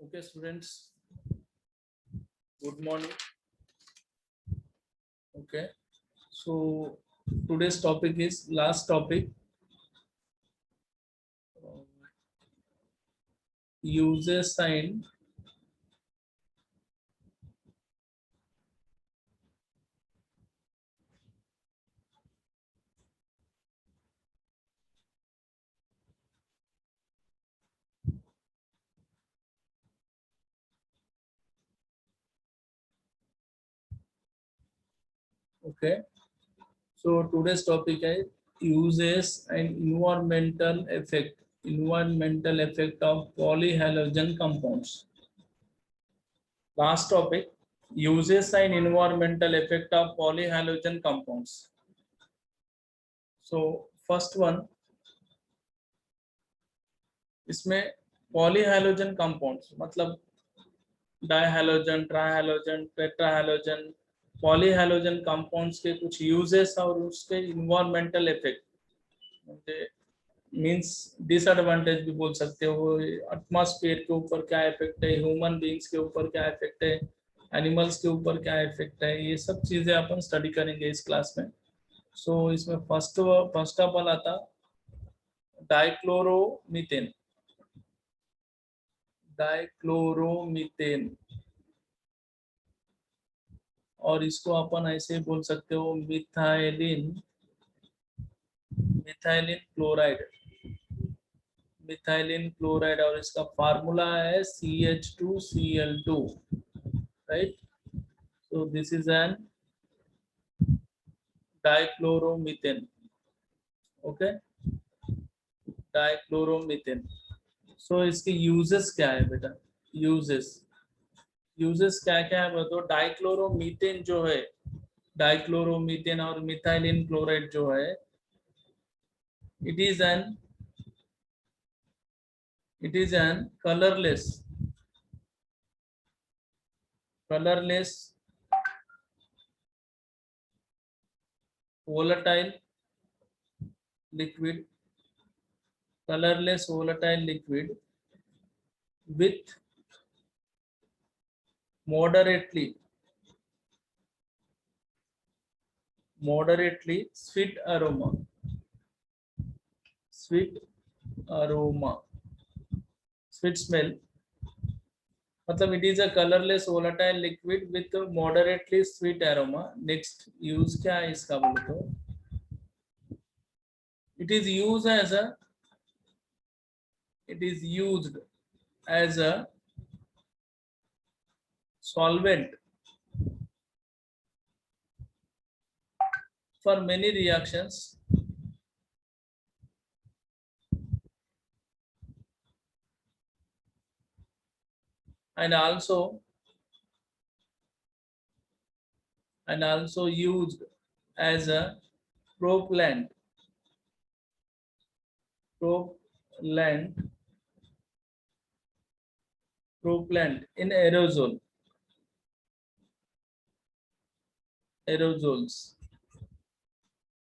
Okay, students, good morning. Okay, so today's topic is last topic, user sign. Okay, so today's topic is uses and environmental effect of polyhalogen compounds. Last topic, uses and environmental effect of polyhalogen compounds. So first one, इसमें पॉलीहाइलोजन compounds मतलब डाइहाइलोजन, ट्राइहाइलोजन, टेट्राहाइलोजन, पॉलीहाइलोजन compounds के कुछ uses और उसके environmental effect means disadvantage भी बोल सकते हो। एटमॉस्फेयर के ऊपर क्या इफेक्ट है, ह्यूमन बीइंग्स के ऊपर क्या इफेक्ट है, एनिमल्स के ऊपर क्या इफेक्ट है, ये सब चीजें अपन स्टडी करेंगे इस क्लास में। सो इसमें फर्स्ट ऑफ ऑल आता डाइक्लोरोमीथेन। डाइक्लोरोमीथेन और इसको अपन ऐसे बोल सकते हो methylene methylene chloride. Methylene chloride और इसका फार्मूला है CH2Cl2, right. So this is an dichloromethane. Okay, dichloromethane. So इसके यूजेस क्या है बेटा? यूजेस यूजेस क्या क्या है बताओ। डाइक्लोरोमीथेन जो है, डाइक्लोरोमीथेन और मिथाइलिन क्लोराइड जो है, it is an colorless volatile liquid, with moderately sweet aroma, sweet smell। मतलब it is a colorless volatile liquid with moderately sweet aroma। next use क्या है इसका बोलो तो, it is used as a solvent for many reactions and also used as a propellant in aerosols।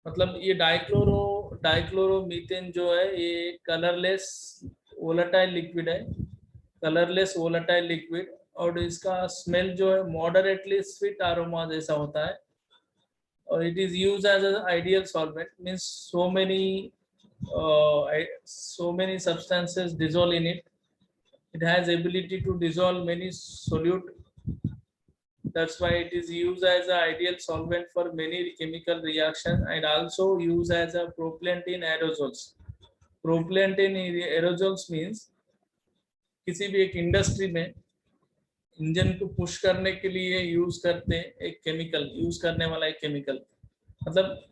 मतलब ये dichloromethane जो है ये कलरलेस वोलेटाइल लिक्विड है, और इसका स्मेल जो है मॉडरेटली स्वीट अरोमा जैसा होता है। और it is used as a ideal solvent, means so many substances dissolve in it. It has ability to dissolve many solute. That's why it is used as an ideal solvent for many chemical reactions and also used as a propellant in aerosols। propellant in aerosols means किसी भी एक industry में engine को push करने के लिए use करते हैं एक केमिकल, यूज करने वाला एक केमिकल। मतलब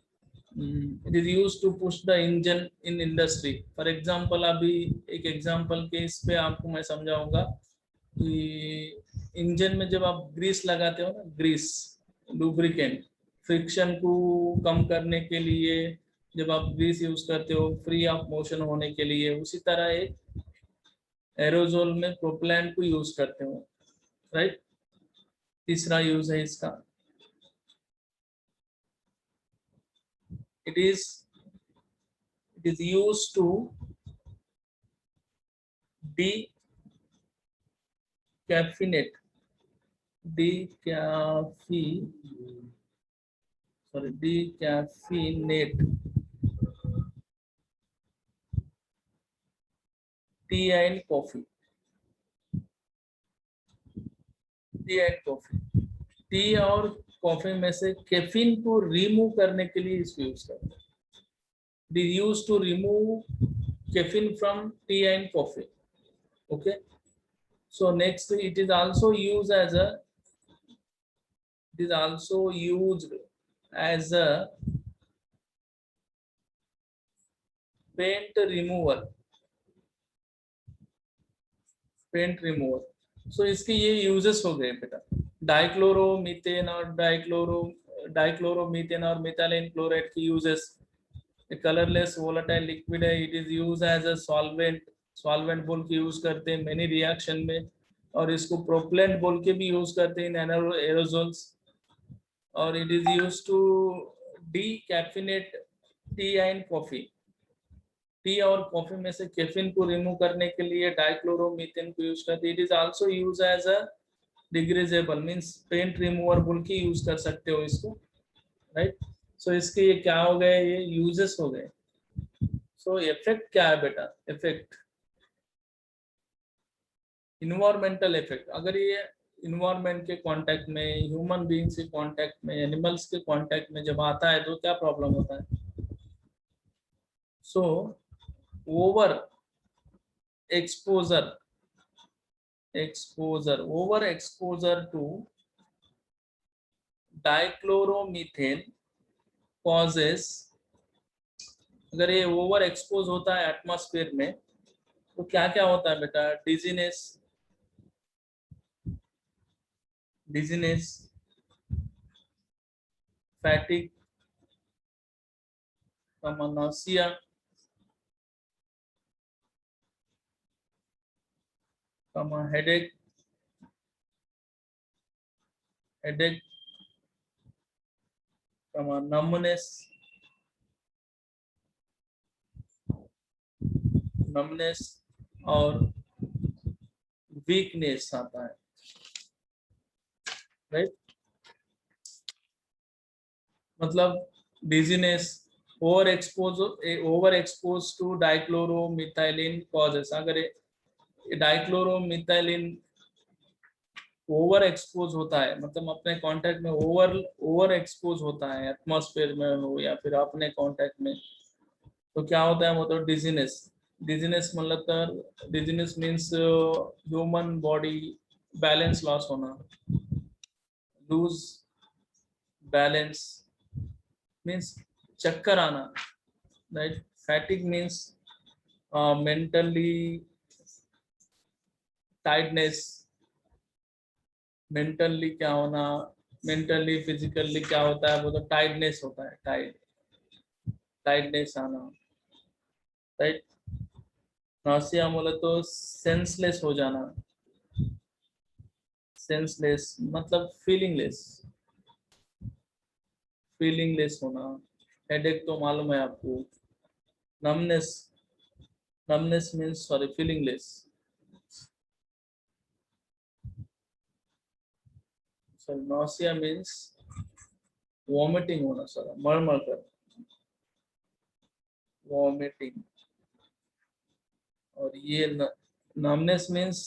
it is use to push the engine in industry. For example अभी एक एग्जांपल के इस पे आपको मैं समझाऊंगा कि इंजन में जब आप ग्रीस लगाते हो ना, ग्रीस लुब्रिकेंट, फ्रिक्शन को कम करने के लिए जब आप ग्रीस यूज करते हो फ्री ऑफ मोशन होने के लिए, उसी तरह एक एरोजोल में प्रोपेलेंट को यूज करते हो, राइट। तीसरा यूज है इसका, it is used to caffeinate, decaffeinate tea and coffee, tea and coffee, tea और कॉफी में से कैफीन को रिमूव करने के लिए इसको यूज करते हैं. They used to remove caffeine from tea and coffee. Okay. So next, it is also used as a paint remover. Paint remover. So इसके ये यूजेस हो गए बेटा. डाइक्लोरोमीथेन और डाइक्लोरोमीथेन और मिथाइलिन क्लोराइड की यूजेस. कलरलेस वोलेटाइल लिक्विड है. It is use as a solvent बोल के यूज करते हैं मेनी रिएक्शन में. और इसको प्रोपेलेंट बोल के भी यूज करते हैं इन एरोजोल्स. और it is use to decaffeinate tea and coffee. Tea और कॉफी में से कैफीन को रिमूव करने के लिए डाइक्लोरोमीथेन को यूज करते हैं. It is also use as a degreasable means paint remover बोल के यूज कर सकते हो इसको. राइट. सो इसके ये क्या हो गए, ये यूजेस हो गए. सो इफेक्ट क्या है बेटा? Effect environmental effect. अगर ये इन्वायरमेंट के कांटेक्ट में, ह्यूमन बीइंग्स के कांटेक्ट में, एनिमल्स के कांटेक्ट में जब आता है तो क्या प्रॉब्लम होता है? So over exposure to dichloromethane causes. अगर ये ओवर एक्सपोज होता है एटमॉस्फेयर में तो क्या क्या होता है बेटा? Dizziness, fatigue, nausea, headache, numbness और वीकनेस आता है. राइट. मतलब dizziness, over expose to dichloromethylene causes. अगर डाइक्लोरोमिथाइलिन ओवर एक्सपोज होता है, मतलब अपने कांटेक्ट में ओवर एक्सपोज होता है एटमॉस्फेयर में हो या फिर अपने कांटेक्ट में, तो क्या होता है? मतलब डिजीनेस मतलब dizziness means human body balance loss होना, लूज बैलेंस मींस चक्कर आना. Right. Fatigue means mentally tightness. Mentally क्या होना, मेंटली फिजिकली क्या होता है? वो तो टाइटनेस होता है. टाइटनेस आना. राइट. नासिया बोले तो सेंसलेस हो जाना. सेंसलेस मतलब फीलिंगलेस होना. हेडेक तो मालूम है आपको. Numbness means feelingless. Nausea means vomiting होना. मरमर कर वॉमिटिंग. और ये नमनेस मीन्स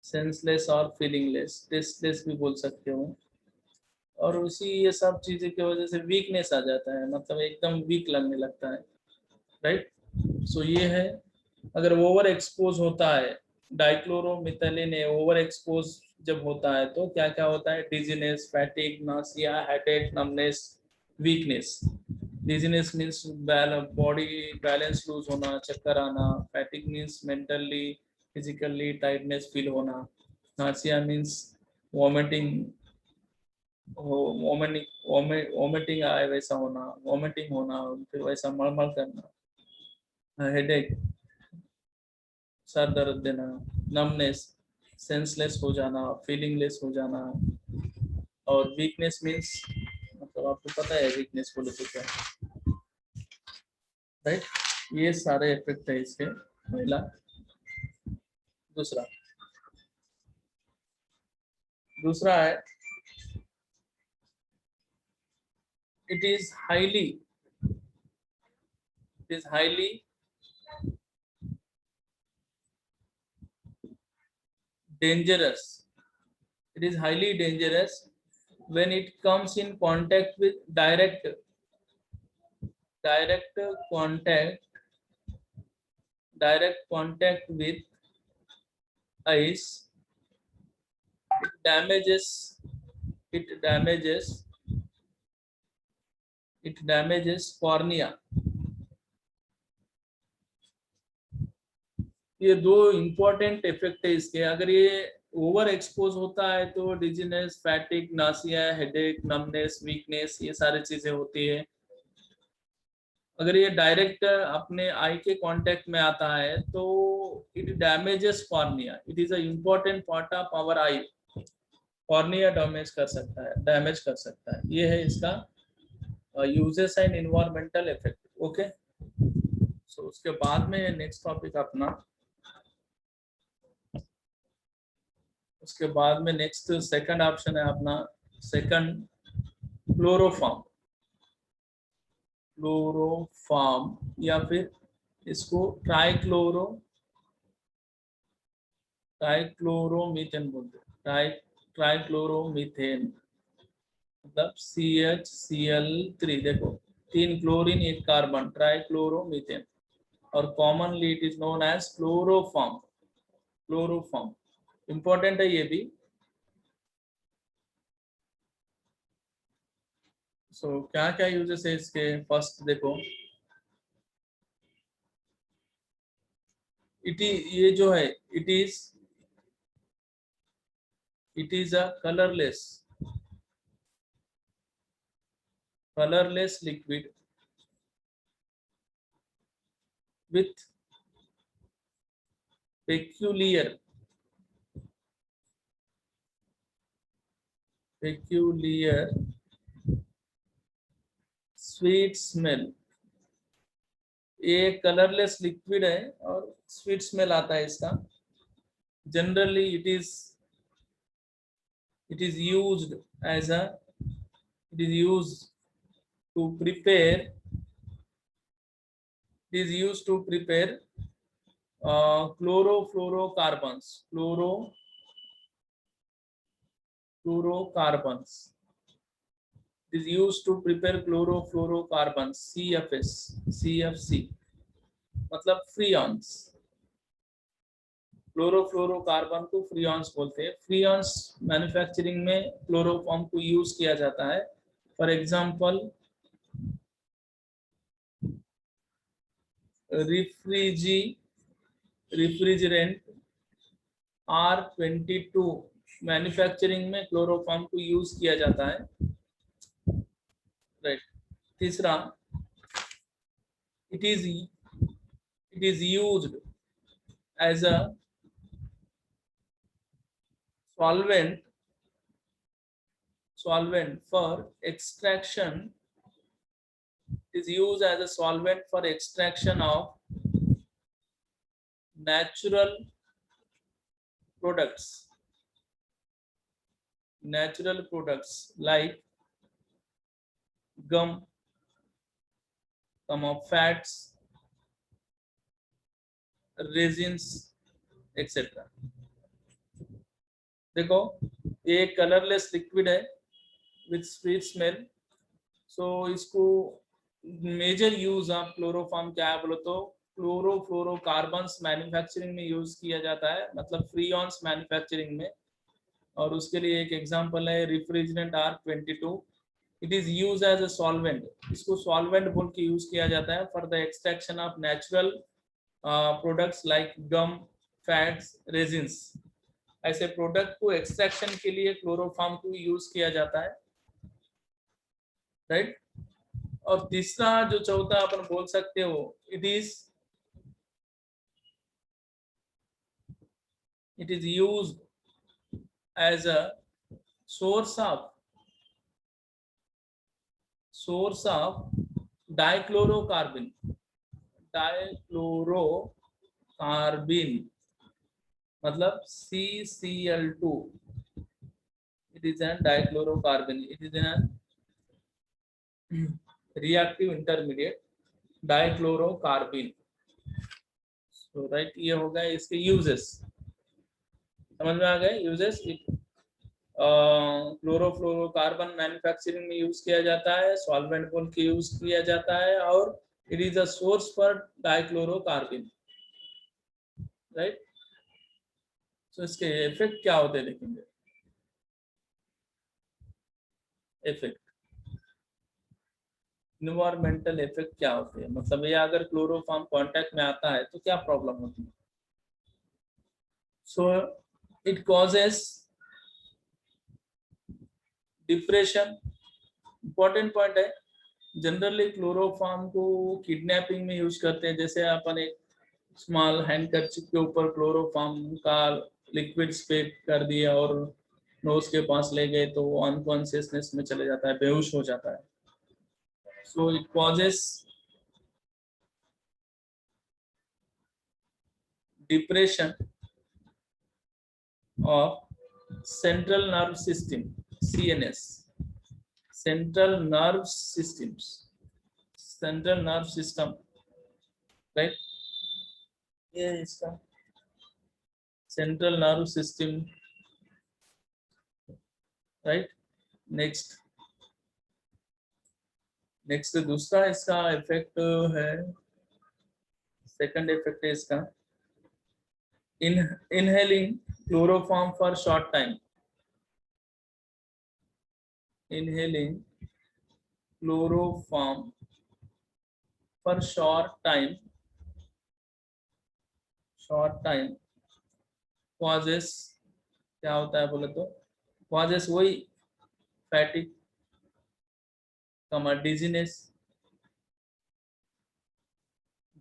सेंसलेस और फीलिंगलेस. टेस्टलेस भी बोल सकते हो. और उसी ये सब चीजें की वजह से वीकनेस आ जाता है, मतलब एकदम वीक लगने लगता है. राइट. सो ये है. अगर ओवर एक्सपोज होता है डाइक्लोरोमिथाइलिन ओवर एक्सपोज जब होता है तो क्या क्या होता है? Dizziness, fatigue, nausea, headache, numbness, weakness. Dizziness means body balance loose होना, चक्कर आना. Fatigue means mentally physically tightness feel होना. नासिया मीन्स वॉमिटिंग वॉमिटिंग आए वैसा होना, वॉमिटिंग होना, फिर वैसा मलमल करना. हेडेक सर दर्द देना. नमनेस सेंसलेस हो जाना, फीलिंगलेस हो जाना. और वीकनेस मीन्स मतलब आपको पता है वीकनेस बोले तो क्या. राइट. ये सारे इफेक्ट है इसके. पहला दूसरा दूसरा है it is highly dangerous. It is highly dangerous when it comes in contact with direct contact with ice. It damages cornea. ये दो इंपॉर्टेंट इफेक्ट है इसके. अगर ये ओवर एक्सपोज होता है तो dizziness, फैटिक, Nasiya, headache, numbness, weakness, ये सारी चीजें होती है. अगर ये डायरेक्ट अपने आई के कांटेक्ट में आता है तो it damages cornea. It is a important part of our eye. Cornea damage कर सकता है. ये है इसका uses and environmental effect. Okay, so उसके बाद में नेक्स्ट टॉपिक अपना, उसके बाद में नेक्स्ट सेकंड ऑप्शन है अपना सेकंड क्लोरोफॉर्म या फिर इसको ट्राइक्लोरोमीथेन बोलते हैं. ट्राइक्लोरोमीथेन मतलब CHCl3. देखो 3 क्लोरीन 1 कार्बन, ट्राइक्लोरोमीथेन. और commonly it is known as chloroform. Important है ये भी. सो क्या क्या यूजेस है इसके. फर्स्ट देखो, ये जो है it is a colourless liquid with peculiar sweet smell. ये कलरलेस लिक्विड है और स्वीट स्मेल आता है इसका. Generally it is used to prepare chlorofluorocarbons. It is used to prepare chlorofluorocarbons, CFC मतलब फ्रीऑन्स. क्लोरोफ्लोरोकार्बन को फ्रीऑन्स बोलते हैं. फ्रीऑन्स मैन्युफैक्चरिंग में क्लोरोफॉर्म को यूज किया जाता है. For example refrigerant R22 manufacturing में क्लोरोफॉर्म को यूज किया जाता है. राइट. तीसरा, it is used as a solvent for extraction. It is used as a solvent for extraction of natural products like gum, some of fats, resins, etc. देखो ये colourless liquid है with sweet smell. सो इसको major use of chloroform क्या है बोलो तो chlorofluorocarbons manufacturing में use किया जाता है, मतलब फ्रीऑन्स मैन्युफैक्चरिंग में. और उसके लिए एक एग्जांपल है refrigerant R22. It is use as a solvent. इसको सॉल्वेंट बोल के यूज किया जाता है for the extraction of natural products like gum, fats, resins. ऐसे प्रोडक्ट को एक्सट्रैक्शन के लिए क्लोरोफॉर्म को यूज किया जाता है. राइट. और तीसरा जो चौथा अपन बोल सकते हो, it is used as a source of dichlorocarbon मतलब CCl2, it is an dichlorocarbon, it is an reactive intermediate dichlorocarbene. So right, ये हो गए इसके यूजेस, समझ में आ गए यूजेस। क्लोरोफ्लोरोकार्बन मैन्युफैक्चरिंग में यूज किया जाता है, सॉल्वेंट बोल के यूज किया जाता है, और it is a source for dichlorocarbene, right. So इसके इफेक्ट क्या होते हैं देखेंगे। इफेक्ट, इन्वायरमेंटल इफेक्ट क्या होते हैं, मतलब ये अगर क्लोरोफॉर्म कांटेक्ट में आता है तो क्या प्रॉब्लम होती है। So it causes depression, important point है। जनरली क्लोरोफॉर्म को किडनैपिंग में यूज करते हैं, जैसे अपन एक स्मॉल हैंडकरचिप के ऊपर क्लोरोफॉर्म का लिक्विड स्प्रे कर दिया और नोज के पास ले गए तो वो अनकॉन्शियसनेस में चले जाता है, बेहोश हो जाता है। So it causes depression of central nerve system, CNS, central nerve systems, central nerve system, right. ये इसका central nerve system, right. Next दूसरा इसका इफेक्ट है, सेकंड इफेक्ट है इसका inhaling chloroform for short time, inhaling chloroform for short time causes, क्या होता है बोले तो causes वही fatigue,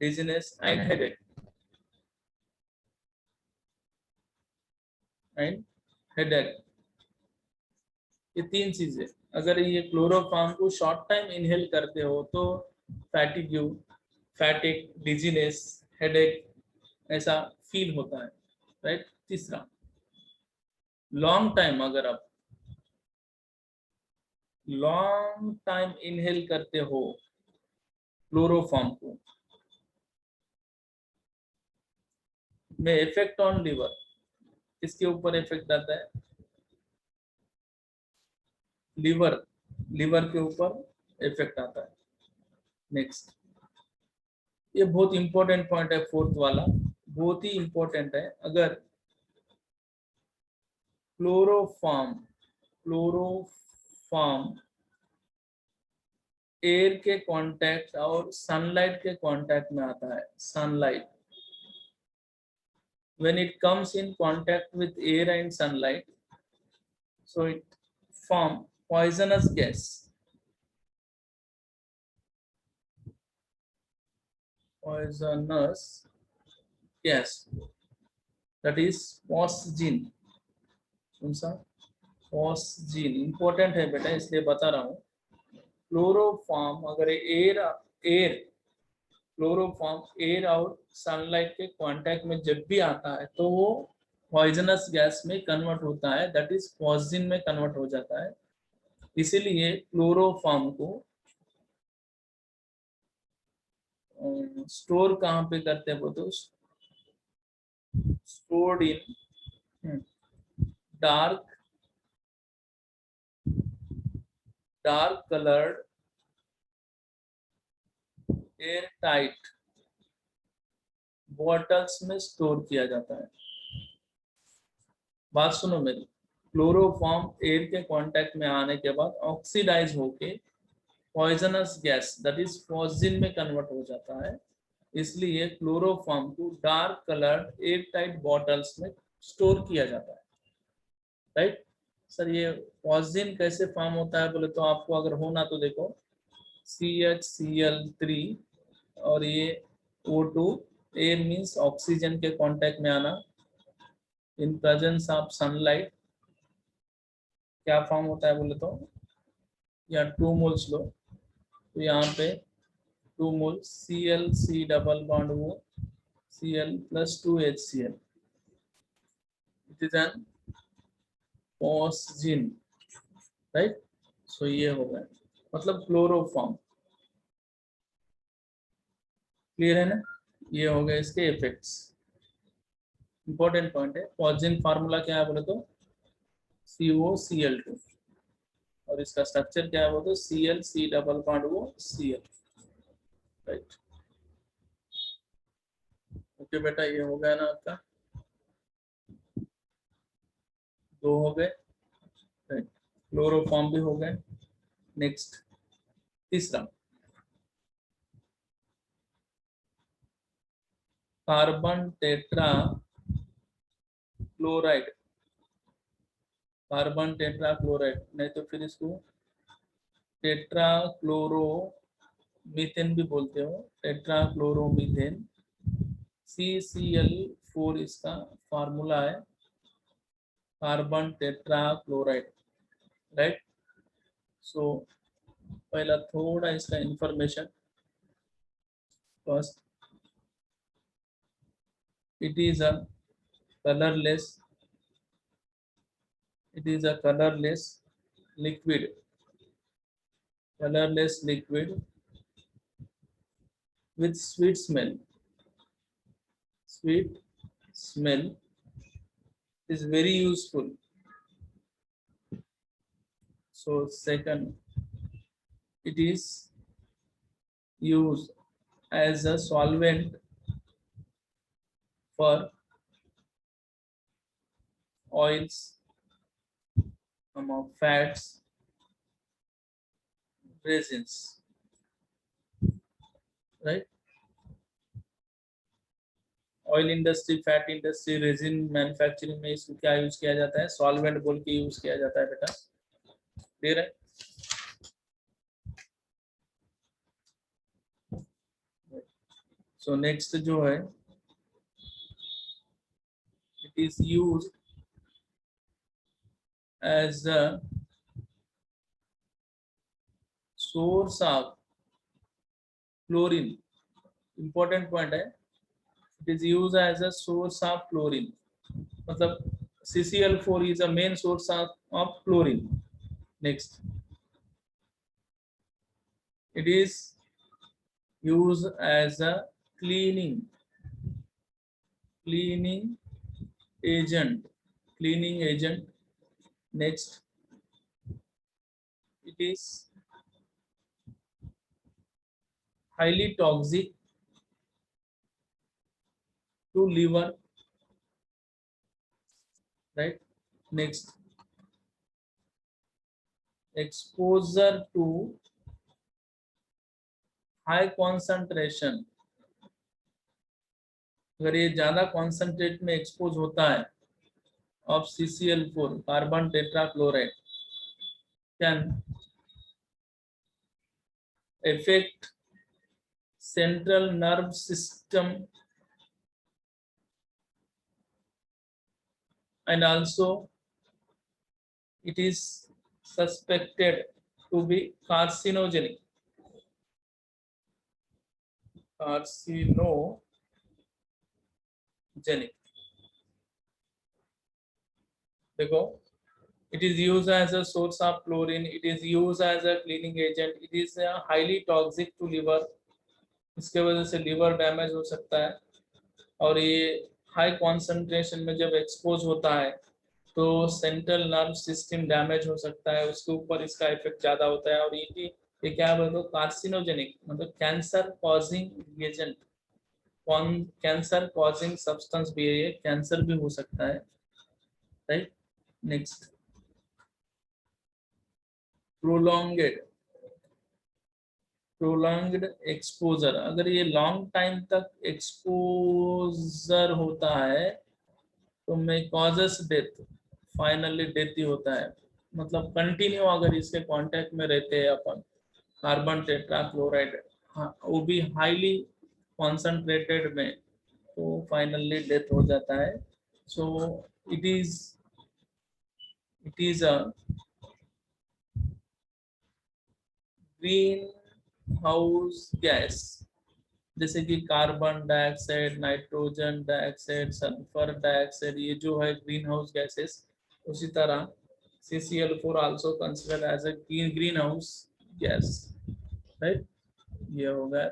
dizziness and headache, ये तीन चीजें अगर ये क्लोरोफॉर्म को शॉर्ट टाइम इनहेल करते हो तो फैटिक, डिजीनेस, हेडेक ऐसा फील होता है, राइट। तीसरा, लॉन्ग टाइम अगर आप लॉन्ग टाइम इनहेल करते हो क्लोरोफॉर्म को, में इफेक्ट ऑन लिवर, किसके ऊपर इफेक्ट आता है, लिवर के ऊपर इफेक्ट आता है। नेक्स्ट, ये बहुत इंपॉर्टेंट पॉइंट है, फोर्थ वाला बहुत ही इंपॉर्टेंट है। अगर क्लोरोफॉर्म एयर के कांटेक्ट और सनलाइट के कांटेक्ट में आता है, sunlight, when it comes in contact with air and sunlight, so it form poisonous gas, that is phosgene। कौन सा, phosgene इंपॉर्टेंट है बेटा, इसलिए बता रहा हूँ। क्लोरोफॉर्म अगर क्लोरोफॉर्म एयर और सनलाइट के कांटेक्ट में जब भी आता है तो वो पॉइजनस गैस में कन्वर्ट होता है, दैट इज पॉइजन में कन्वर्ट हो जाता है। इसीलिए क्लोरोफॉर्म को स्टोर कहाँ पे करते हैं, वो तो stored in dark coloured air tight bottles में स्टोर किया जाता है। बात सुनो मेरी, क्लोरोफॉर्म एयर के कांटेक्ट में आने के बाद ऑक्सीडाइज होके poisonous gas that is poison में कन्वर्ट हो जाता है। इसलिए क्लोरोफॉर्म को dark coloured air tight bottles में स्टोर किया जाता है, राइट। सर ये पॉइजन कैसे फॉर्म होता है बोले तो आपको अगर होना तो देखो, CHCl3 और ये O2, एयर मीन्स ऑक्सीजन के कांटेक्ट में आना, इन प्रेजेंस ऑफ सनलाइट क्या फॉर्म होता है बोले तो, या 2 मोल्स लो तो यहाँ पे 2 mole Cl, C double bond वो Cl + 2 HCl, it is an phosgene, right. So ये हो गया, मतलब क्लोरोफॉर्म। क्लियर है ना, ये हो गए इसके इफेक्ट्स। इंपॉर्टेंट पॉइंट है, phosgene फार्मूला क्या है बोले तो COCl2, और इसका स्ट्रक्चर क्या है बोले तो Cl C डबल बॉन्ड वो Cl, राइट। ओके बेटा, ये हो गया ना आपका, दो हो गए, राइट। क्लोरोफॉर्म भी हो गए। नेक्स्ट तीसरा, carbon tetra chloride. Carbon tetra chloride, नहीं तो फिर इसको टेट्रा क्लोरो मीथेन भी बोलते हो, टेट्रा क्लोरो मीथेन, CCl4 इसका फार्मूला है, कार्बन टेट्रा क्लोराइड, राइट। सो पहला थोड़ा इसका information. First, it is a colorless, it is a liquid, colorless liquid with sweet smell. Sweet smell is very useful. So second, it is used as a solvent for oils, fats, resins, right? Oil industry, fat industry, resin manufacturing में इसको क्या use किया जाता है, solvent बोल के use किया जाता है बेटा, क्लियर है। सो नेक्स्ट जो है, it is used as a source of chlorine. Important point है, it is used as a source of chlorine, मतलब CCl4 is a main source of chlorine. Next, it is used as a cleaning agent, cleaning agent. Next, it is highly toxic to liver, right? Next, exposure to high concentration, अगर ये ज्यादा concentrate में expose होता है of CCl4 carbon tetra chloride, can affect central nerve system and also it is suspected to be carcinogenic. देखो, it is used as a source of chlorine, it is used as a cleaning agent, it is highly toxic to liver, इसके वजह से liver damage हो सकता है, और ये high concentration में जब एक्सपोज होता है तो सेंट्रल नर्व सिस्टम डैमेज हो सकता है, उसके ऊपर इसका इफेक्ट ज्यादा होता है, और ये क्या बोलते हैं, कार्सिनोजेनिक, मतलब cancer causing agent, cancer causing substance भी है ये, कैंसर भी हो सकता है, राइट। नेक्स्ट, प्रोलॉन्ग्ड एक्सपोजर, अगर ये लॉन्ग टाइम तक एक्सपोजर होता है तो मे कॉजेस डेथ, फाइनली डेथ ही होता है, मतलब कंटिन्यू अगर इसके कांटेक्ट में रहते हैं अपन कार्बन टेट्रा क्लोराइड, हाँ, वो भी हाईली कॉन्सेंट्रेटेड में, तो फाइनली डेथ हो जाता है। So it is a greenhouse gas, जैसे कि carbon dioxide, nitrogen dioxide, sulphur dioxide, ये जो है ग्रीन हाउस गैसेस। उसी तरह CCl4 also consider as a greenhouse gas, right. ये हो गया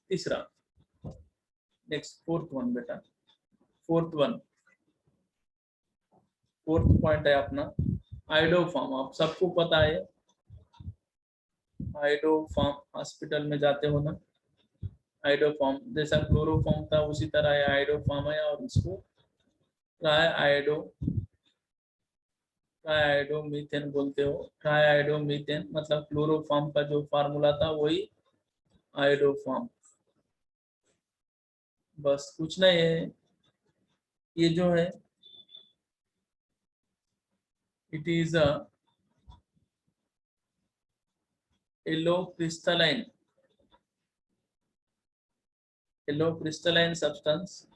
तीसरा। नेक्स्ट फोर्थ वन बेटा, फोर्थ वन, फोर्थ पॉइंट है अपना आइडोफार्म। आप सबको पता है आइडोफार्म, हॉस्पिटल में जाते हो ना, आइडोफार्म जैसा क्लोरोफार्म था उसी तरह है आइडोफार्म है। और इसको ट्राई आइडो, ट्राई आइडो मीथेन बोलते हो। ट्राई आइडो मीथेन मतलब क्लोरोफार्म का जो फार्मूला था वही आइडोफार्म। बस कुछ नहीं है। ये जो है it is a yellow crystalline, yellow crystalline substance.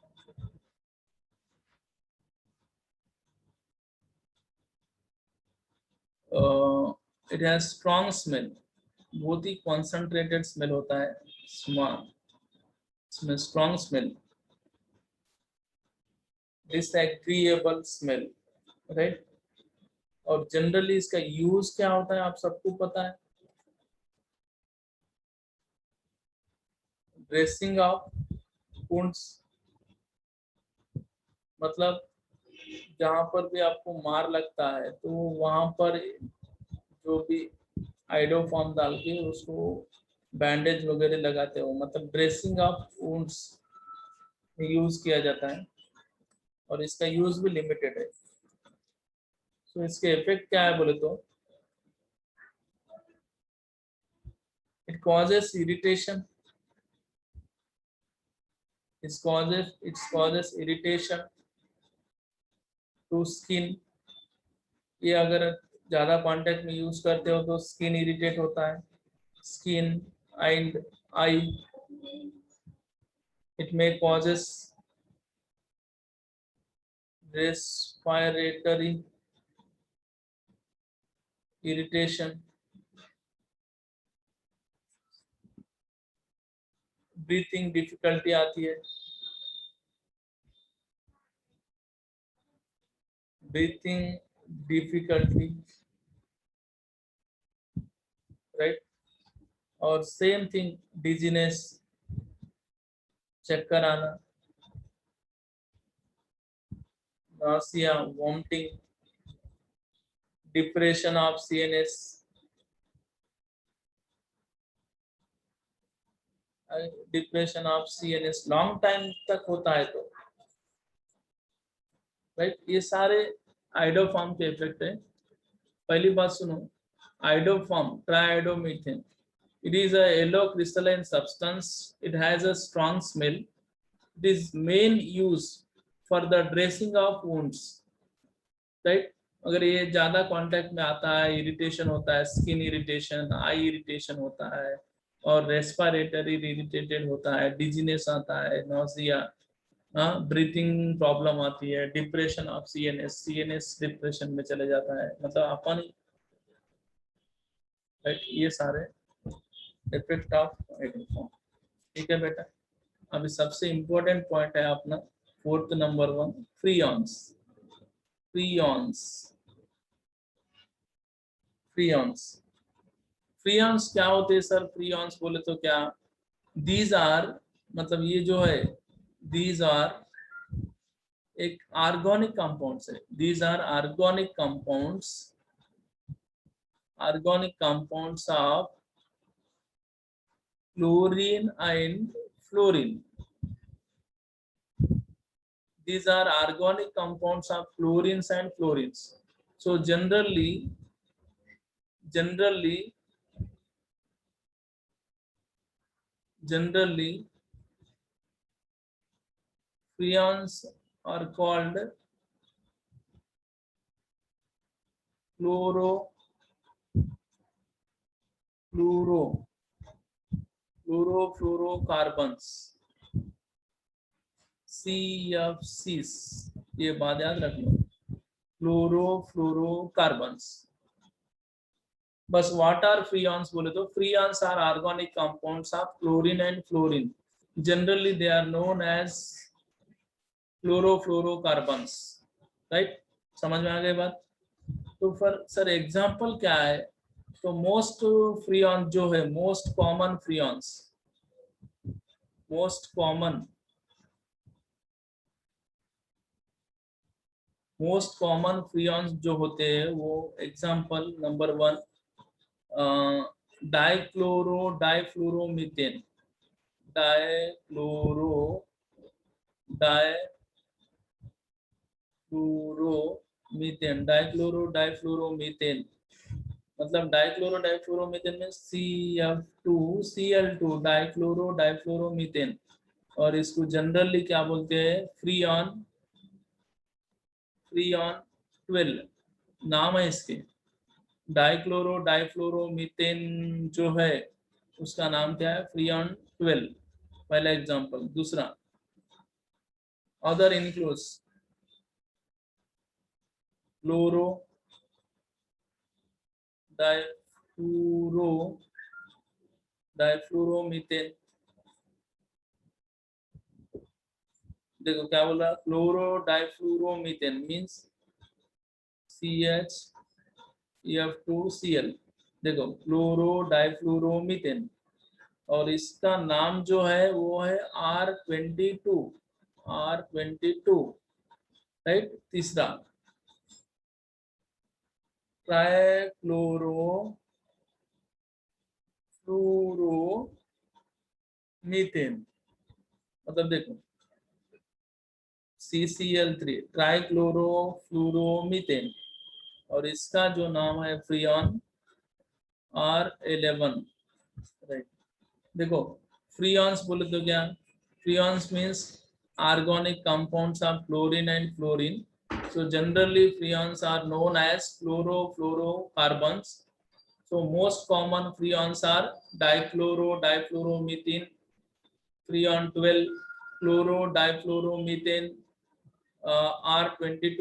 It has strong smell, बहुत ही कॉन्सेंट्रेटेड स्मेल होता है, इसमें strong smell, disagreeable smell, right. और जनरली इसका यूज क्या होता है आप सबको पता है, ड्रेसिंग ऑफ वुंड्स, मतलब जहां पर भी आपको मार लगता है तो वहां पर जो भी आइडोफॉर्म डाल के उसको बैंडेज वगैरह लगाते हो, मतलब ड्रेसिंग ऑफ वुंड्स यूज किया जाता है। और इसका यूज भी लिमिटेड है। तो इसके इफेक्ट क्या है बोले तो it causes irritation, it causes irritation to skin। ये अगर ज्यादा कांटेक्ट में यूज करते हो तो स्किन इरिटेट होता है, skin and I. It may causes respiratory irritation, breathing difficulty आती है, ब्रीथिंग डिफिकल्टी, राइट। और सेम थिंग डिजीनेस, चक्कर आना, Nasiya, vomiting, depression of CNS, depression of CNS long time तक होता है तो, राइट। ये सारे आइडोफॉर्म के इफेक्ट है। पहली बात सुनो, iodoform ट्राइआइडोमीथेन, it is a yellow crystalline substance, it has a strong smell, it is main use for the dressing of wounds, right. अगर ये ज्यादा कांटेक्ट में आता है इरिटेशन होता है, स्किन इरिटेशन, आई इरिटेशन होता है, और रेस्पिरेटरी इरिटेटेड होता है, डिजीनेस आता है, नोजिया, हाँ, ब्रीथिंग प्रॉब्लम आती है, डिप्रेशन ऑफ CNS डिप्रेशन में चले जाता है, मतलब अपन, राइट। ये सारे इफेक्ट ऑफ आइडोफॉर्म। ठीक है बेटा। अभी सबसे इम्पोर्टेंट पॉइंट है अपना फोर्थ नंबर वन, फ्रीऑन्स। फ्रीऑन्स, फ्रीऑन्स, फ्रीऑन्स क्या होते हैं सर? फ्रीऑन्स बोले तो क्या, दीज आर, मतलब ये जो है दीज आर एक ऑर्गेनिक कंपाउंड्स है, these are organic compounds, organic compounds of chlorine and fluorine. These are organic compounds of chlorines and fluorines. So generally freons are called chlorofluorocarbons, CFCs। ये बात याद रख लो, क्लोरोफ्लोरोकार्बन्स। बस व्हाट आर फ्रीऑन्स बोले तो freons are organic compounds of chlorine and fluorine, generally they are known as chlorofluorocarbons, right. समझ में आ गई बात। तो फिर सर एग्जांपल क्या है, तो मोस्ट फ्रीऑन जो है, मोस्ट कॉमन फ्रीऑन्स जो होते हैं वो example number 1 dichloro difluoromethane, dichloro difluoromethane, dichloro difluoromethane मतलब डाइक्लोरो डाइफ्लोरोमीथेन में CF2Cl2 डाइक्लोरो डाइफ्लोरोमीथेन, और इसको जनरली क्या बोलते हैं, फ्रीऑन 12 नाम है इसके। डाइक्लोरो डाइफ्लोरोमीथेन जो है उसका नाम क्या है, फ्रीऑन 12, पहला एग्जांपल। दूसरा अदर इंक्लूड्स क्लोरो डाइफ्लोरोमीथेन, देखो क्या बोल रहा है, क्लोरो डाइफ्लोरोमीथेन मीन्स CH2Cl, देखो क्लोरो डाइफ्लोरोमीथेन, और इसका नाम जो है वो है R22, राइट। तीसरा ट्राइक्लोरो फ्लोरोमीथेन, मतलब देखो CCl3 ट्राइक्लोरो फ्लोरोमीथेन, और इसका जो नाम है फ्रीऑन R11, राइट। देखो फ्रीऑन्स बोले तो क्या, freons means organic compounds of chlorine and fluorine, so generally freons are known as chlorofluorocarbons, so most common freons are dichloro difluoromethane freon 12, chloro difluoromethane R22,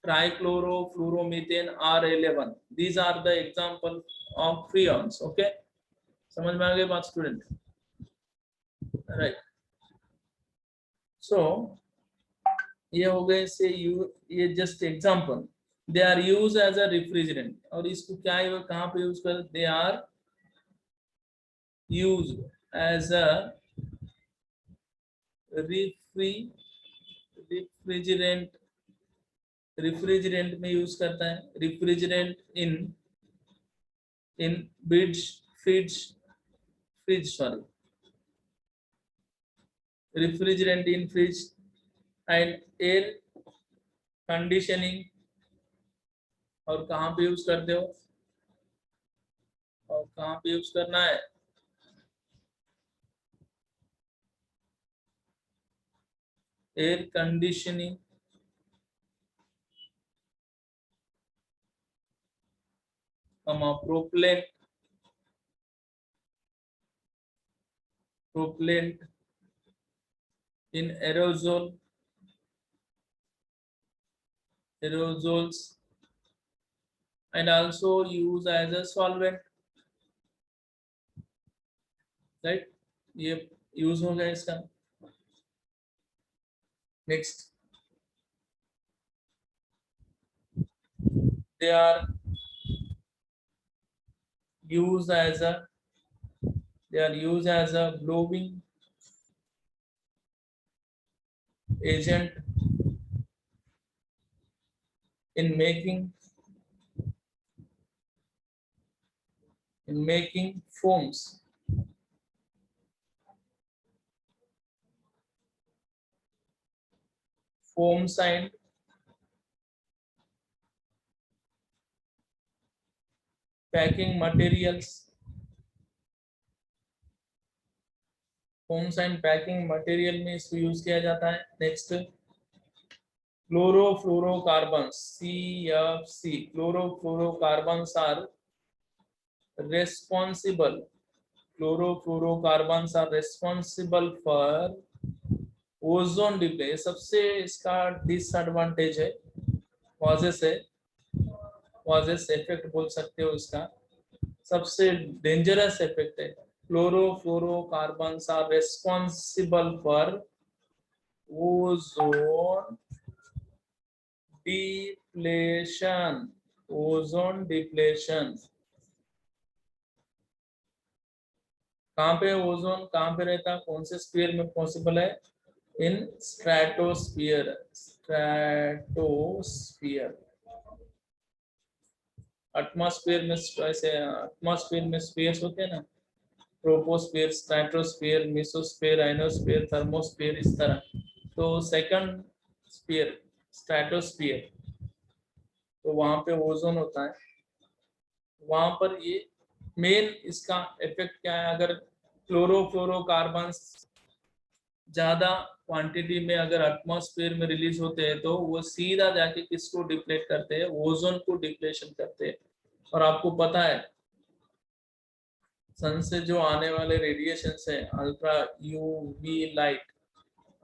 trichlorofluoromethane R11, these are the example of freons, okay। समझ में आ गई बात student, right. So ये हो गए से ये just example, they are use as a refrigerant, और इसको क्या है कहाँ पे यूज कर, they are use as a refrigerant, refrigerant में यूज करता है, refrigerant in fridge sorry, refrigerant in fridge and air conditioning, और कहाँ पे यूज करते हो, और कहाँ पे यूज करना है, air conditioning, propellant in aerosols and also use as a solvent, right। ये यूज हो गया इसका। Next they are used as a blowing agent in making foams, and packing materials, foams and packing material में इसको use किया जाता है। Next chlorofluorocarbons CFC, chlorofluorocarbons are responsible chlorofluorocarbons are responsible for ozone depletion, सबसे इसका disadvantage है, causes effect बोल सकते हो इसका, सबसे डेंजरस इफेक्ट है। Chlorofluorocarbons are responsible for ozone depletion. Ozone depletion कहाँ पे ओजोन कहाँ पे रहता है, कौन से स्फीयर में पॉसिबल है? इन स्ट्रेटोस्फियर। स्ट्रेटोस्फियर एटमॉस्फेयर में ऐसे एटमॉस्फेयर में स्फीयर्स होते हैं ना, troposphere, stratosphere, mesosphere, ionosphere, thermosphere, इस तरह। तो सेकंड स्फीयर स्ट्रेटोस्फीयर, तो वहां पे ओजोन होता है। वहां पर ये मेन इसका इफेक्ट क्या है, अगर क्लोरोफ्लोरोकार्बन्स ज्यादा क्वांटिटी में अगर एटमॉस्फेयर में रिलीज होते हैं तो वो सीधा जाके किसको डिप्लेट करते हैं? ओजोन को डिप्लेशन करते हैं। और आपको पता है सन से जो आने वाले रेडिएशन है, ultra UV light,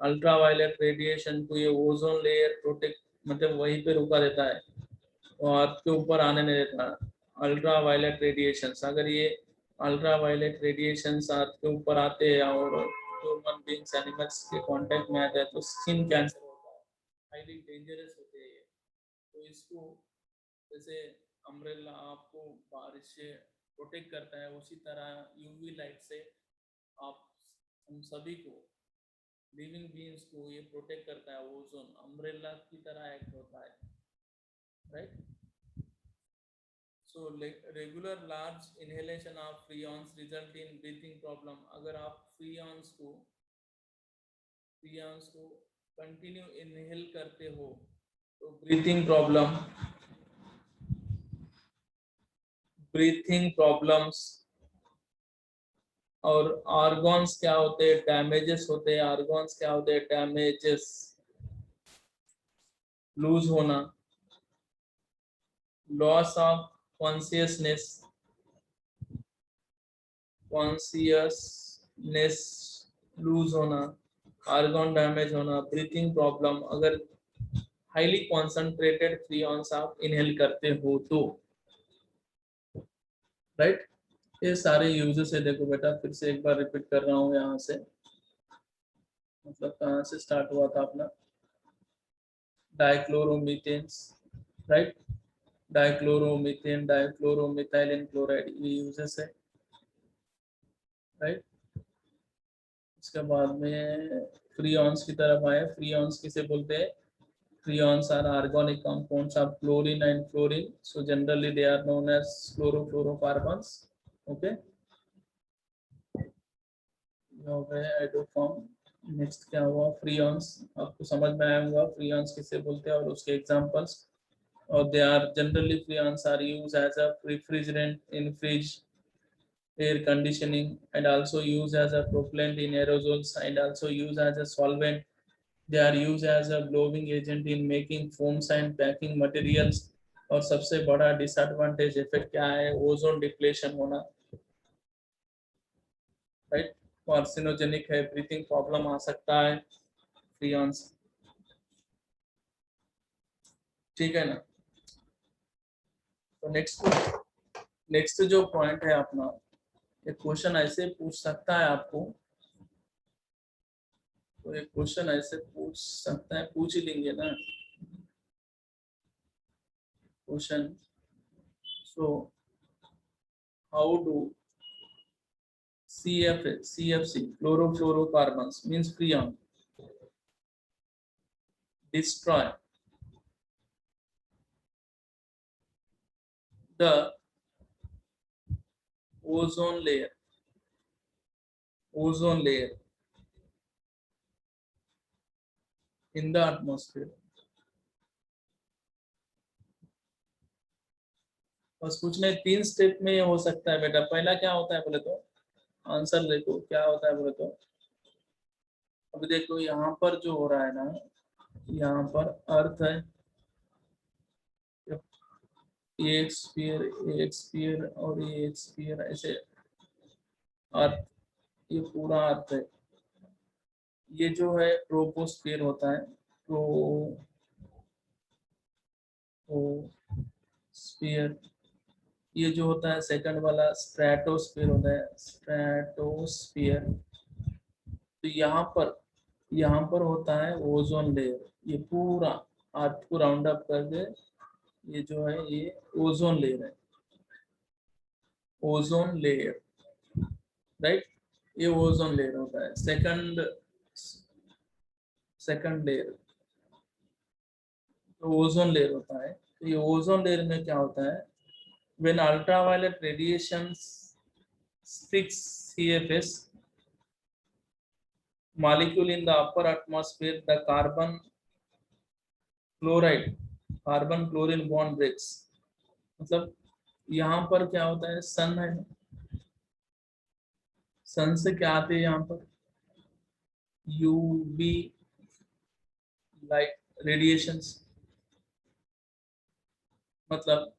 ultraviolet radiation को ये ओजोन लेयर प्रोटेक्ट, मतलब वहीं पे रुका देता है और आपके ऊपर आने नहीं देता। अल्ट्रा वायलेट रेडिएशन, अगर ये अल्ट्रा वायलेट रेडिएशन आपके ऊपर आते हैं और ह्यूमन बींग्स एनिमल्स के कांटेक्ट में आते हैं तो स्किन कैंसर होता है, हाईली डेंजरस होते हैं ये। तो इसको जैसे अम्ब्रेला आपको बारिश से प्रोटेक्ट करता है, उसी तरह यूवी लाइट से आप हम सभी को, लिविंग बीइंग्स को ये प्रोटेक्ट करता है। ओजोन अम्ब्रेला की तरह एक्ट होता है, right. So regular large inhalation of freons result in breathing problem। अगर आप freons को कंटिन्यू इनहेल करते हो तो ब्रीथिंग प्रॉब्लम्स और आर्गन्स क्या होते हैं? डैमेजेस होते हैं। आर्गन्स क्या होते हैं? डैमेजेस, लूज होना, लॉस ऑफ कॉन्शियसनेस लूज होना, आर्गन डैमेज होना, ब्रीथिंग प्रॉब्लम अगर हाईली कॉन्सेंट्रेटेड फ्रीऑन्स आप इनहेल करते हो तो, राइट। ये सारे यूजेस है। देखो बेटा फिर से एक बार रिपीट कर रहा हूँ यहाँ से, मतलब कहाँ से स्टार्ट हुआ था अपना? डाइक्लोरोमीथेन्स, राइट। डाइक्लोरोमीथेन, डाइक्लोरोमिथाइलिन क्लोराइड, ये यूजेस है, राइट। उसके बाद में फ्रीऑन्स की तरफ आए। फ्रीऑन्स किसे बोलते हैं? Freons are organic compounds of chlorine and fluorine, so generally they are known as chlorofluorocarbons। Okay, हो गए हाइड्रोफॉर्म। नेक्स्ट क्या हुआ? फ्रीऑन्स, आपको समझ में आया होगा फ्रीऑन्स किसे बोलते हैं और उसके एग्जांपल्स। और they are generally freons are use as a refrigerant in fridge, air conditioning, and also used as a propellant in aerosols, and also used as a solvent। They are used as a blowing agent in making foams and packing materials। और सबसे बड़ा disadvantage effect क्या है? Ozone depletion होना, right. Carcinogenic है, breathing problem आ सकता है फ्रीऑन्स, ठीक है ना। तो नेक्स्ट जो पॉइंट है अपना, एक क्वेश्चन ऐसे पूछ सकता है आपको, तो एक क्वेश्चन ऐसे पूछ सकता है, पूछ ही लेंगे ना question. So how do CFC chlorofluorocarbons means freon destroy the ozone layer in the atmosphere। बस कुछ नहीं, 3 स्टेप में ये हो सकता है बेटा। पहला क्या होता है बोले तो, आंसर देखो क्या होता है बोले तो, अभी देखो यहाँ पर जो हो रहा है ना, यहाँ पर अर्थ है, ये एक स्फीयर और ये एक स्फीयर, ऐसे अर्थ, ये पूरा अर्थ है। ये जो है ट्रोपोस्फीयर होता है, ट्रोपोस्फीयर। ये जो होता है सेकंड वाला स्ट्रेटोस्फीयर होता है, स्ट्रेटोस्फीयर। तो यहाँ पर होता है ओजोन लेयर। ये पूरा अर्थ को राउंड अप करके ये जो है ये ओजोन लेयर है, ओजोन लेयर, राइट। ये ओजोन लेयर होता है, सेकंड लेयर। तो ओजोन लेयर होता है। तो ये ओजोन लेयर में क्या होता है, when ultraviolet radiations sticks CFS molecule in the upper atmosphere, the carbon chlorine bond breaks। मतलब यहाँ पर क्या होता है, सन है, सन से क्या आते हैं यहाँ पर, UV लाइट रेडिएशंस। मतलब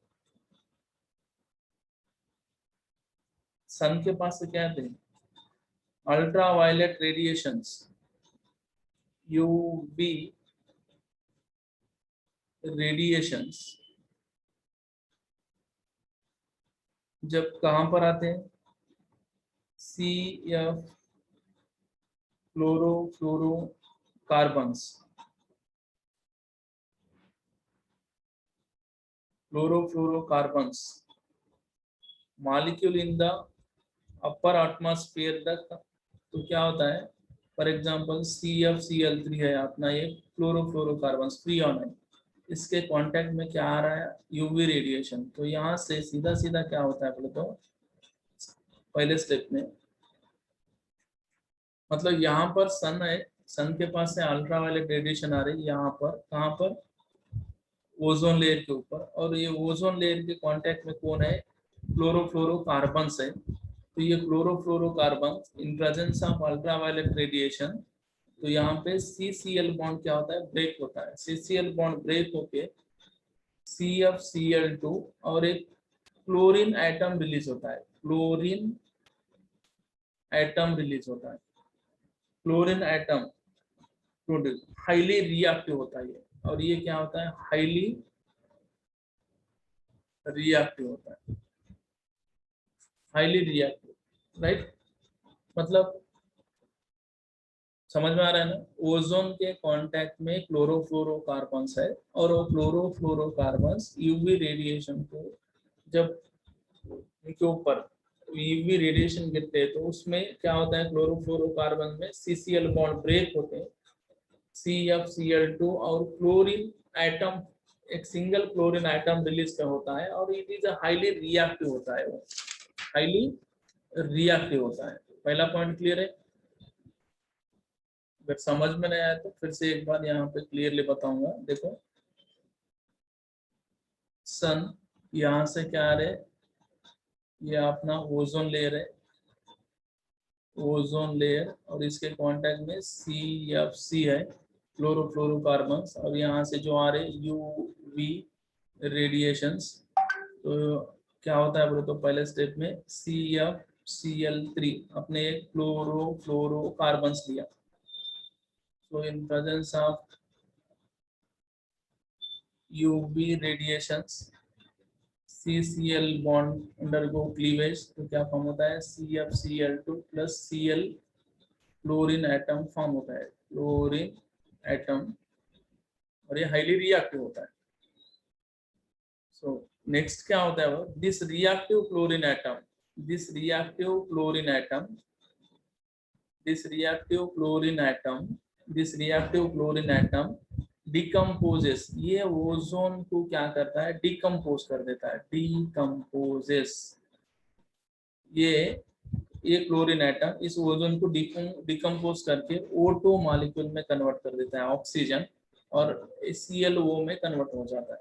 सन के पास से क्या आते हैं, अल्ट्रावायलेट रेडिएशंस, UV रेडिएशंस। जब कहाँ पर आते हैं, CF chlorofluorocarbons molecule in the upper atmosphere तक। तो क्या होता है, फॉर एग्जांपल CFCl3 है अपना, ये क्लोरोफ्लोरोकार्बन फ्रीऑन है, इसके कांटेक्ट में क्या आ रहा है, यूवी रेडिएशन। तो यहाँ से सीधा सीधा क्या होता है बोले तो, पहले स्टेप में मतलब यहाँ पर सन है, सन के पास से अल्ट्रावायलेट रेडिएशन आ रही है यहाँ पर, कहाँ पर, ओजोन लेयर के ऊपर। और ये ओजोन लेयर के कांटेक्ट में कौन है, क्लोरोफ्लोरोकार्बन्स है। तो ये chlorofluorocarbon in presence of ultraviolet radiation, तो यहाँ पे CCl बॉन्ड क्या होता है, ब्रेक होता है। CCl बॉन्ड ब्रेक होके CFCl2 और एक क्लोरीन एटम रिलीज होता है, क्लोरीन एटम रिलीज होता है, chlorine atom produce, highly reactive होता है ये। और ये क्या होता है, हाईली रिएक्टिव होता है, हाईली रिएक्टिव, राइट। मतलब समझ में आ रहा है ना, ओजोन के कांटेक्ट में क्लोरोफ्लोरोकार्बन्स है, और वो क्लोरोफ्लोरोकार्बन्स यूवी रेडिएशन को, जब उनके ऊपर यूवी रेडिएशन गिरते हैं तो उसमें क्या होता है, क्लोरोफ्लोरोकार्बन में CCl बॉन्ड ब्रेक होते हैं, CFCl2 और क्लोरीन एटम, एक सिंगल क्लोरीन एटम रिलीज का होता है, और इट इज हाईली रिएक्टिव होता है, वो हाईली रिएक्टिव होता है। पहला पॉइंट क्लियर है। अगर समझ में नहीं आया तो फिर से एक बार यहाँ पे क्लियरली बताऊंगा। देखो सन यहाँ से क्या आ रहे, ये अपना ओजोन लेयर है, ओजोन लेयर, और इसके कांटेक्ट में CFC है, क्लोरोफ्लोरोकार्बन। और यहाँ से जो आ रहे UV रेडिएशंस, तो क्या होता है बोले तो पहले स्टेप में CFCl3 अपने एक क्लोरोफ्लोरोकार्बन्स लिया। So in presence of UV radiations, CCl bond undergo cleavage, तो क्या फॉर्म होता है, CFCl2 plus Cl chlorine atom form होता है, क्लोरीन एटम, और ये हाईली रिएक्टिव होता है। सो नेक्स्ट क्या होता है वो, this reactive chlorine atom, this reactive chlorine atom, this reactive chlorine atom, this reactive chlorine atom decomposes, ये ओजोन को क्या करता है, डिकम्पोज कर देता है, डिकम्पोजेस। ये क्लोरीन एटम इस ओजोन को डिकम्पोज करके O2 मॉलिक्यूल में कन्वर्ट कर देता है, ऑक्सीजन, और ClO में कन्वर्ट हो जाता है।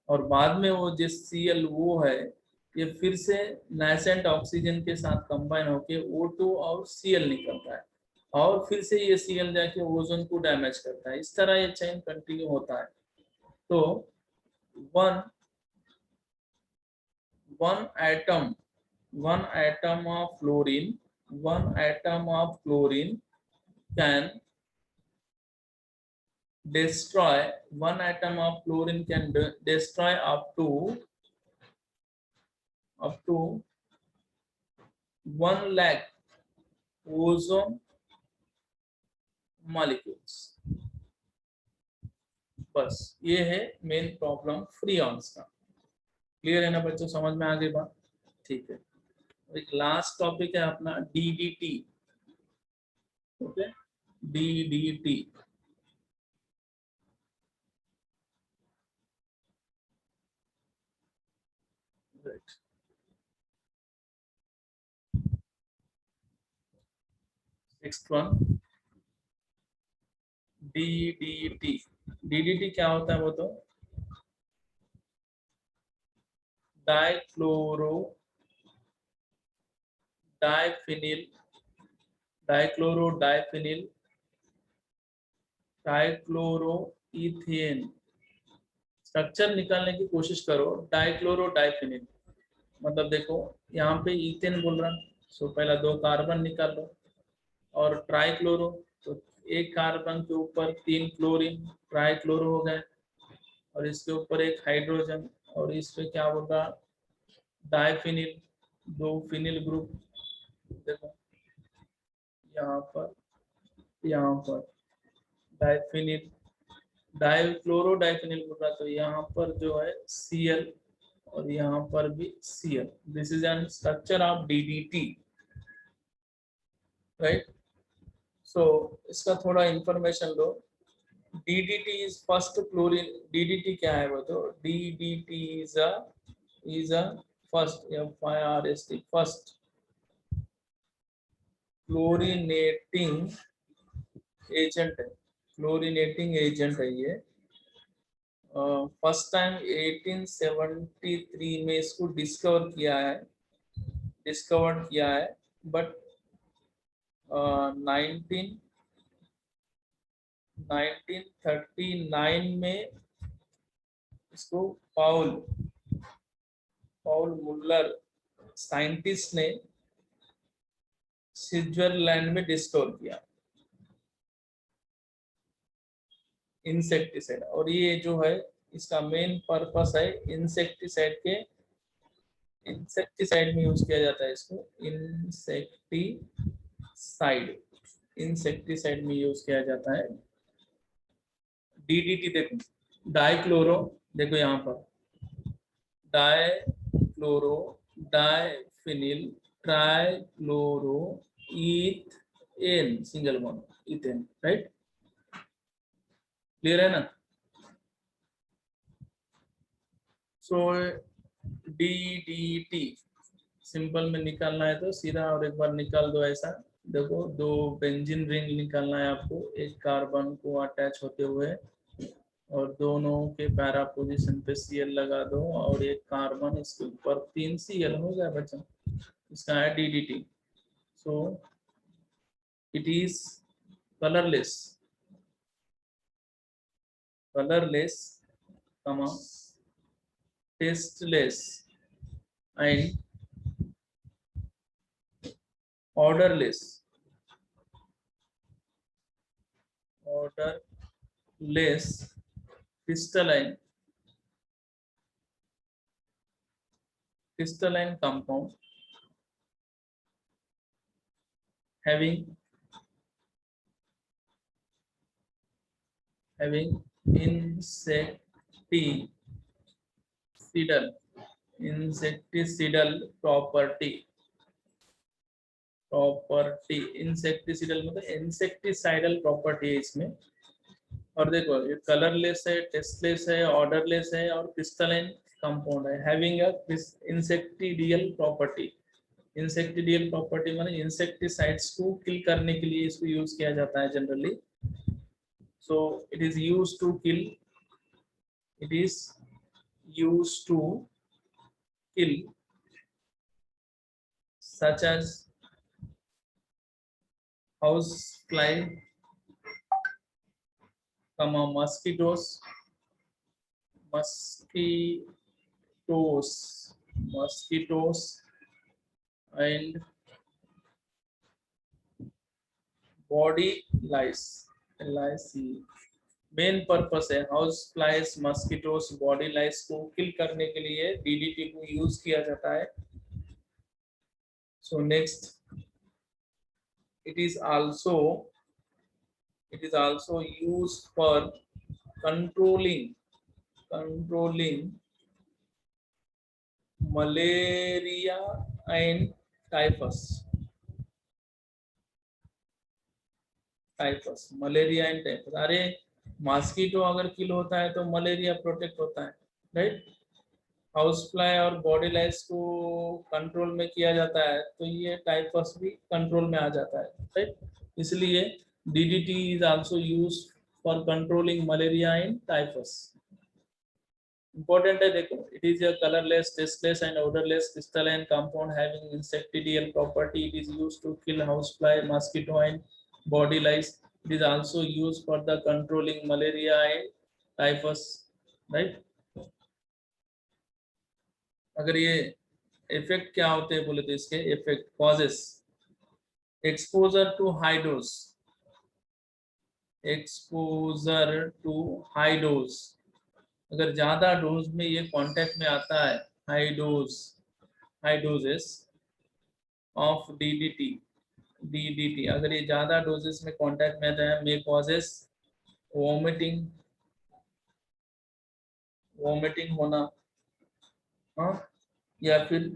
और बाद में वो जिस ClO है ये फिर से नाइसेंट ऑक्सीजन के साथ कंबाइन होके O2 और Cl निकलता है, और फिर से ये Cl जाके ओजोन को डैमेज करता है। इस तरह ये चेन कंटिन्यू होता है। तो one atom of fluorine, one atom of chlorine can destroy, one atom of chlorine can destroy up to up to 1 lakh ozone molecules. बस ये है मेन प्रॉब्लम फ्रीऑन्स का। क्लियर है ना बच्चों, समझ में आ गई बात? ठीक है, एक लास्ट टॉपिक है अपना DDT. Okay, DDT right. Next one DDT. DDT क्या होता है वो तो dichloro diphenyl dichloro diphenyl dichloro ethane. Structure निकालने की कोशिश करो। डाइक्लोरो डाइफिनिल मतलब देखो यहाँ पे इथेन बोल रहा है, सो पहला 2 कार्बन निकाल लो। और ट्राइक्लोरो तो एक कार्बन के ऊपर 3 क्लोरीन, ट्राइक्लोरो हो गए। और इसके ऊपर एक हाइड्रोजन, और इस पे क्या होगा डाइफिनिल, 2 फिनिल ग्रुप। देखो यहाँ पर डाइफिनिल डाइक्लोरो डाइफिनिल ग्रुप, तो यहाँ पर जो है Cl और यहाँ पर भी Cl। This is an structure of DDT right. So इसका थोड़ा इंफॉर्मेशन लो। DDT is first chlorine। DDT क्या है वो तो DDT is a first FIRST first chlorinating agent है। क्लोरीनेटिंग एजेंट है ये। फर्स्ट टाइम 1873 में इसको डिस्कवर किया है, बट 1939 में इसको पाउल मुल्लर साइंटिस्ट ने स्विट्जरलैंड में डिस्कवर किया इंसेक्टिसाइड। और ये जो है इसका मेन पर्पस है इंसेक्टिसाइड में यूज किया जाता है इसको। इंसेक्टिसाइड में यूज किया जाता है डीडीटी। देखो डाइक्लोरो, देखो यहाँ पर dichloro diphenyl trichloro ethane, single bond ethane right. Clear है ना? सो डीडीटी सिंपल में निकालना है तो सीधा और एक बार निकाल दो ऐसा। देखो 2 बेंजीन रिंग निकालना है आपको, एक कार्बन को अटैच होते हुए, और दोनों के पैरा पोजीशन पे Cl लगा दो, और एक कार्बन इसके ऊपर 3 Cl हो गया बच्चा। इसका है DDT. So it is colourless comma tasteless and odorless crystalline compound having insecticidal property। Insecticidal मतलब इंसेक्टिसाइडल प्रॉपर्टी है इसमें। और देखो ये कलरलेस है, टेस्टलेस है, ऑर्डरलेस है, और क्रिस्टलाइन कंपाउंड है। Having a insecticidal property. Insecticidal property माने इंसेक्टिसाइड्स को किल करने के लिए इसको यूज किया जाता है generally. So it is used to kill such as house fly, mosquitoes and body lice। Main purpose है house flies, mosquitoes, body lice को किल करने के लिए डीडीटी को यूज किया जाता है। So next, it is also used for controlling malaria and typhus. Malaria and typhus. अरे मॉस्किटो अगर किल होता है तो मलेरिया प्रोटेक्ट होता है, राइट. हाउस फ्लाई और बॉडी लाइस को कंट्रोल में किया जाता है तो ये टाइफस भी कंट्रोल में आ जाता है, राइट. इसलिए DDT is also used for controlling malaria and typhus. Important है, देखो. It is a colourless, tasteless and odorless crystalline compound having insecticidal property. It is used to kill housefly, mosquito and body lice. It is also used for the controlling malaria and typhus, right. अगर ये effect क्या होते हैं बोले तो इसके effect causes exposure to high dose. अगर ज्यादा डोज में ये कांटेक्ट में आता है, हाई डोजेस ऑफ डीडीटी, अगर ये ज्यादा डोजेस में कांटेक्ट में आता है, मे कॉजेस वोमिटिंग होना, हाँ, या फिर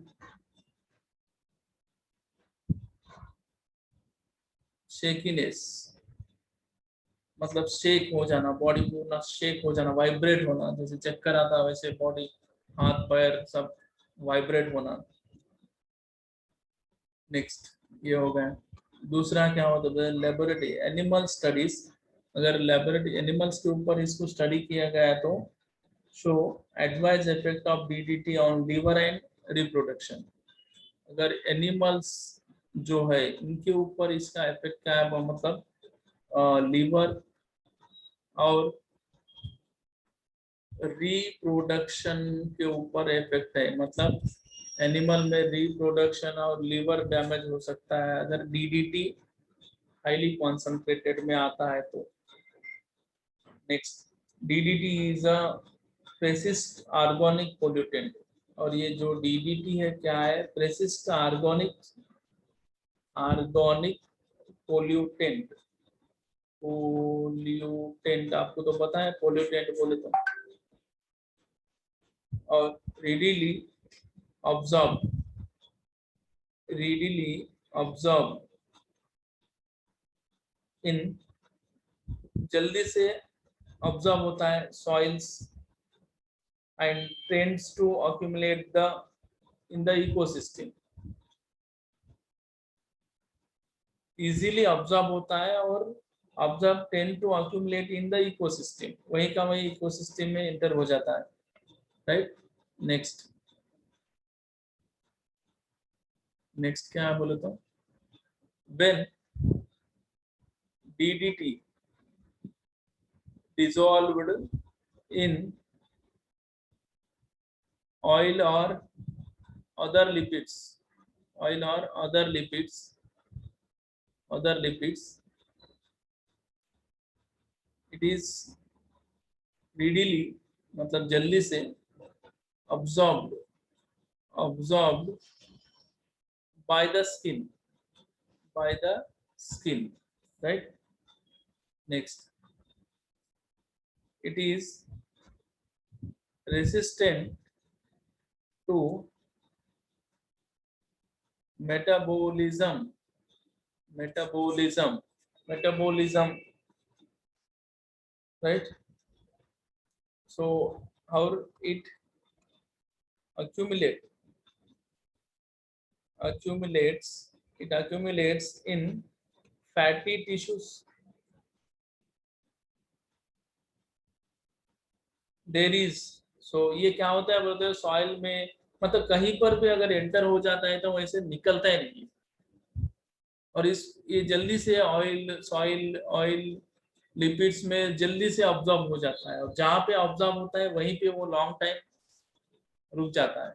शेकीनेस, मतलब शेक हो जाना, बॉडी पूरा शेक हो जाना, वाइब्रेट होना, जैसे चक्कर आता है वैसे बॉडी, हाथ पैर सब वाइब्रेट होना. नेक्स्ट ये हो गया. दूसरा क्या होता है, लेबोरेटरी एनिमल स्टडीज. अगर लेबोरेटरी एनिमल्स के ऊपर इसको स्टडी किया गया है तो show adverse effect of DDT on liver and reproduction. अगर एनिमल्स जो है इनके ऊपर इसका इफेक्ट क्या है, मतलब लीवर और रिप्रोडक्शन के ऊपर इफेक्ट है, मतलब एनिमल में रिप्रोडक्शन और लीवर डैमेज हो सकता है अगर डीडीटी हाईली कॉन्सेंट्रेटेड में आता है तो. Next, DDT is a persist organic pollutant. और ये जो डीडीटी है क्या है, प्रेसिस्ट ऑर्गेनिक पोल्यूटेंट. आपको तो पता है पोल्यूटेंट बोले तो. और readily absorb in, जल्दी से ऑब्जर्व होता है soils and tends to accumulate in the ecosystem. Easily observe होता है और observe tend to accumulate in the ecosystem, वही का वही इकोसिस्टम में एंटर हो जाता है, राइट. नेक्स्ट क्या है बोले तो, when DDT dissolved in oil or other lipids, it is readily, मतलब जल्दी से absorbed by the skin, right. Next, it is resistant to metabolism, right. So how it accumulates in fatty tissues. There is, so ये क्या होता है बोलते हैं, soil में, मतलब कहीं पर भी अगर एंटर हो जाता है तो वैसे निकलता ही नहीं. और ये जल्दी से ऑयल लिपिड्स में जल्दी से ऑब्जॉर्ब हो जाता है, और जहाँ पे ऑब्जॉर्ब होता है वहीं पे वो लॉन्ग टाइम रुक जाता है.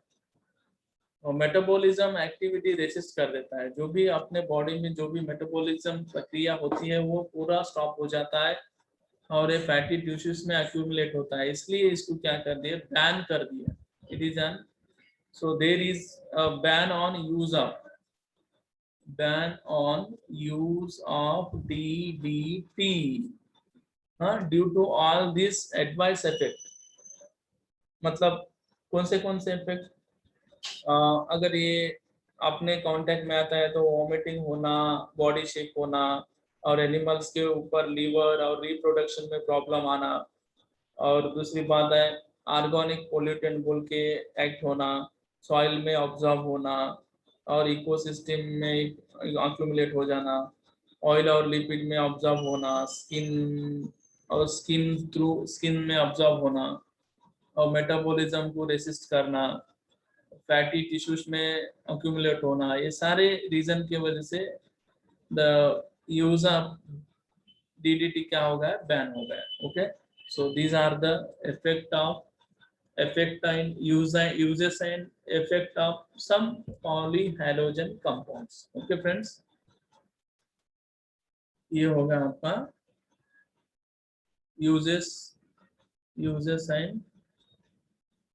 और मेटाबॉलिज्म एक्टिविटी रेसिस्ट कर देता है, जो भी अपने बॉडी में जो भी मेटाबॉलिज्म प्रक्रिया होती है वो पूरा स्टॉप हो जाता है और ये फैटी टिश्यूज में एक्यूमुलेट होता है. इसलिए इसको क्या कर दिया, बैन कर दिया. It is an, so there is a ban on use of ban on use of DDT, due to all this adverse effect. मतलब कौन से इफेक्ट, अगर ये अपने कांटेक्ट में आता है तो वॉमिटिंग होना, बॉडी शेक होना, और एनिमल्स के ऊपर लीवर और रिप्रोडक्शन में प्रॉब्लम आना, और दूसरी बात है ऑर्गेनिक पोल्यूटेंट बोल के एक्ट होना, सॉइल में ऑब्जॉर्ब होना और इकोसिस्टम में अक्यूमुलेट हो जाना, ऑयल और लिपिड में ऑब्जॉर्ब होना, स्किन थ्रू स्किन में ऑब्जॉर्ब होना, और मेटाबॉलिज्म को रेसिस्ट करना, फैटी टिश्यूज में अक्यूमुलेट होना, ये सारे रीजन की वजह से द यूज ऑफ DDT क्या हो गया, बैन हो गया. Okay, so these are the effect and uses and effect of some polyhalogen compounds. Okay friends, ये होगा आपका uses and